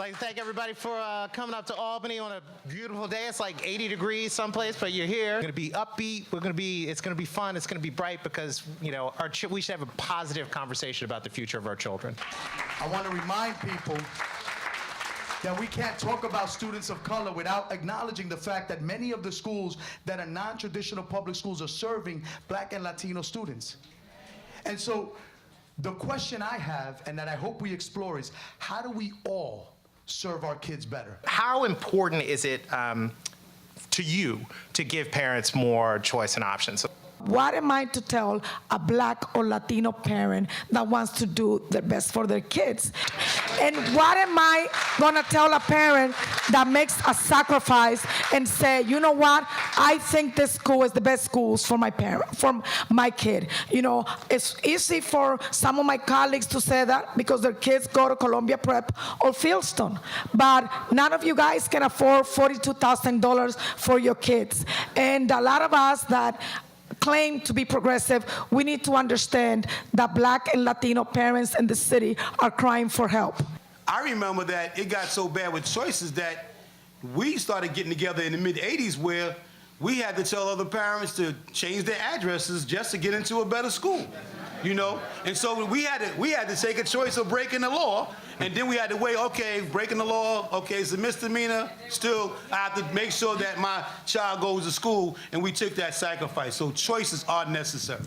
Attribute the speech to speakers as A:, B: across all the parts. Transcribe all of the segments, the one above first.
A: I'd like to thank everybody for coming up to Albany on a beautiful day. It's like 80 degrees someplace, but you're here. We're going to be upbeat. It's going to be fun. It's going to be bright because, you know, we should have a positive conversation about the future of our children.
B: I want to remind people that we can't talk about students of color without acknowledging the fact that many of the schools that are non-traditional public schools are serving Black and Latino students. And so the question I have, and that I hope we explore, is how do we all serve our kids better?
A: How important is it to you to give parents more choice and options?
C: What am I to tell a Black or Latino parent that wants to do their best for their kids? And what am I gonna tell a parent that makes a sacrifice and say, you know what, I think this school is the best schools for my kid. You know, it's easy for some of my colleagues to say that because their kids go to Columbia Prep or Fieldstone, but none of you guys can afford $42,000 for your kids. And a lot of us that claim to be progressive, we need to understand that Black and Latino parents in the city are crying for help.
D: I remember that it got so bad with choices that we started getting together in the mid-'80s where we had to tell other parents to change their addresses just to get into a better school, you know? And so we had to take a choice of breaking the law, and then we had to wait, okay, breaking the law, okay, it's a misdemeanor, still I have to make sure that my child goes to school, and we took that sacrifice. So choices are necessary.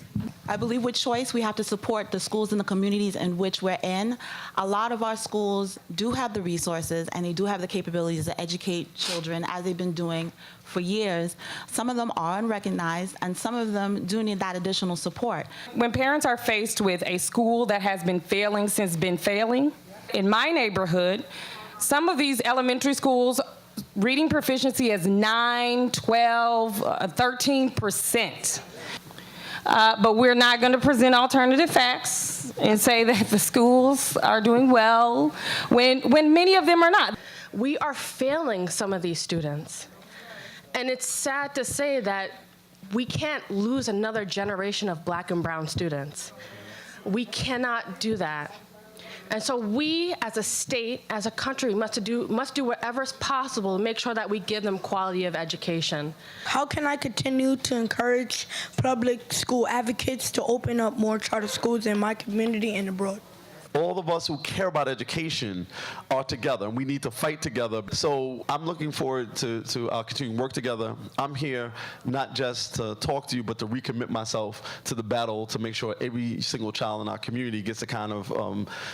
E: I believe with choice, we have to support the schools and the communities in which we're in. A lot of our schools do have the resources and they do have the capabilities to educate children as they've been doing for years. Some of them are unrecognized and some of them do need that additional support.
F: When parents are faced with a school that has been failing since been failing, in my neighborhood, some of these elementary schools, reading proficiency is 9, 12, 13%. But we're not going to present alternative facts and say that the schools are doing well when many of them are not.
G: We are failing some of these students. And it's sad to say that we can't lose another generation of Black and brown students. We cannot do that. And so we, as a state, as a country, must do whatever is possible to make sure that we give them quality of education.
H: How can I continue to encourage public school advocates to open up more charter schools in my community and abroad?
I: All of us who care about education are together, and we need to fight together. So I'm looking forward to continuing to work together. I'm here not just to talk to you, but to recommit myself to the battle to make sure every single child in our community gets the kind of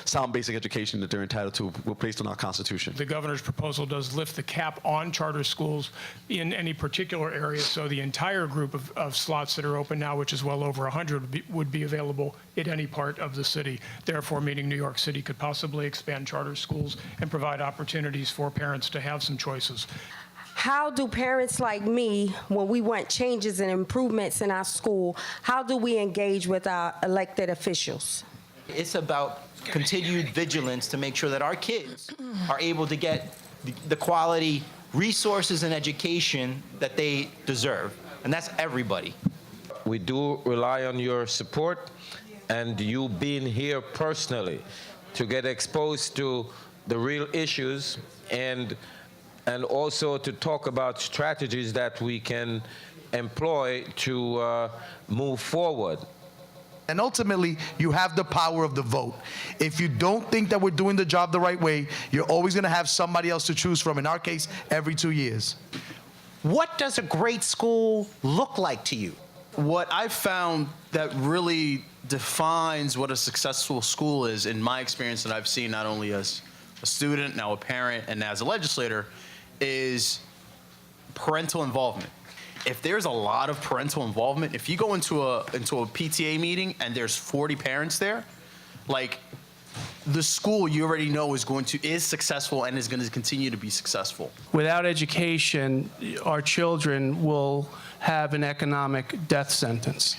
I: sound basic education that they're entitled to, based on our Constitution.
J: The governor's proposal does lift the cap on charter schools in any particular area, so the entire group of slots that are open now, which is well over 100, would be available in any part of the city, therefore meaning New York City could possibly expand charter schools and provide opportunities for parents to have some choices.
K: How do parents like me, when we want changes and improvements in our school, how do we engage with our elected officials?
L: It's about continued vigilance to make sure that our kids are able to get the quality resources and education that they deserve, and that's everybody.
M: We do rely on your support and you being here personally to get exposed to the real issues and also to talk about strategies that we can employ to move forward.
B: And ultimately, you have the power of the vote. If you don't think that we're doing the job the right way, you're always going to have somebody else to choose from, in our case, every 2 years.
A: What does a great school look like to you?
N: What I've found that really defines what a successful school is, in my experience that I've seen not only as a student, now a parent, and as a legislator, is parental involvement. If there's a lot of parental involvement, if you go into a PTA meeting and there's 40 parents there, like, the school you already know is successful and is going to continue to be successful.
J: Without education, our children will have an economic death sentence.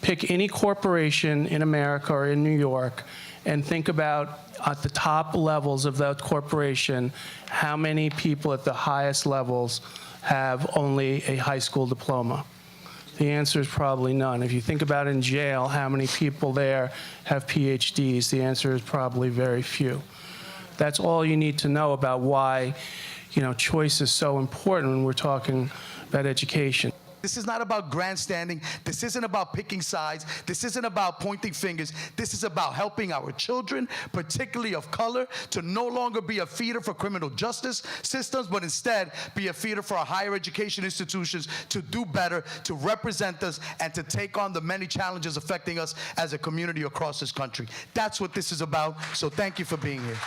J: Pick any corporation in America or in New York and think about at the top levels of that corporation, how many people at the highest levels have only a high school diploma. The answer is probably none. If you think about in jail, how many people there have PhDs, the answer is probably very few. That's all you need to know about why, choice is so important when we're talking about education.
B: This is not about grandstanding. This isn't about picking sides. This isn't about pointing fingers. This is about helping our children, particularly of color, to no longer be a feeder for criminal justice systems, but instead be a feeder for our higher education institutions to do better, to represent us, and to take on the many challenges affecting us as a community across this country. That's what this is about, so thank you for being here.